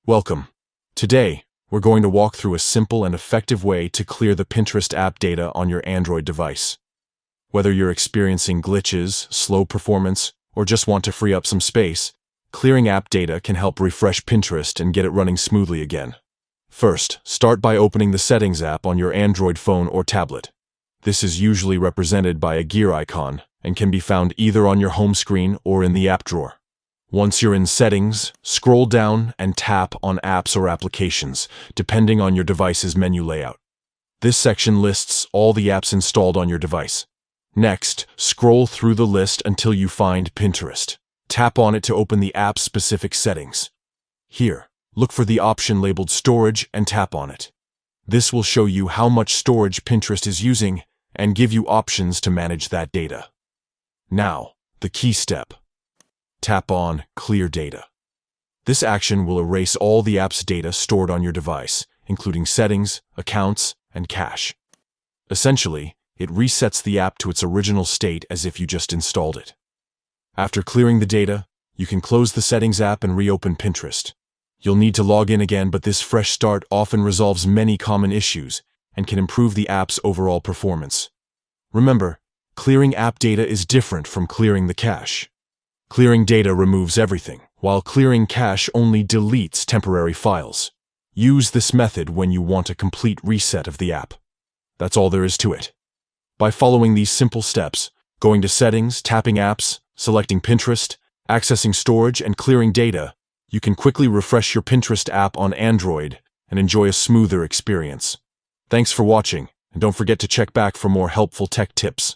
Welcome. Today, we're going to walk through a simple and effective way to clear the Pinterest app data on your Android device. Whether you're experiencing glitches, slow performance, or just want to free up some space, clearing app data can help refresh Pinterest and get it running smoothly again. First, start by opening the Settings app on your Android phone or tablet. This is usually represented by a gear icon and can be found either on your home screen or in the app drawer. Once you're in Settings, scroll down and tap on Apps or Applications, depending on your device's menu layout. This section lists all the apps installed on your device. Next, scroll through the list until you find Pinterest. Tap on it to open the app-specific settings. Here, look for the option labeled Storage and tap on it. This will show you how much storage Pinterest is using and give you options to manage that data. Now, the key step. Tap on Clear Data. This action will erase all the app's data stored on your device, including settings, accounts, and cache. Essentially, it resets the app to its original state as if you just installed it. After clearing the data, you can close the Settings app and reopen Pinterest. You'll need to log in again, but this fresh start often resolves many common issues and can improve the app's overall performance. Remember, clearing app data is different from clearing the cache. Clearing data removes everything, while clearing cache only deletes temporary files. Use this method when you want a complete reset of the app. That's all there is to it. By following these simple steps, going to Settings, tapping Apps, selecting Pinterest, accessing storage, and clearing data, you can quickly refresh your Pinterest app on Android and enjoy a smoother experience. Thanks for watching, and don't forget to check back for more helpful tech tips.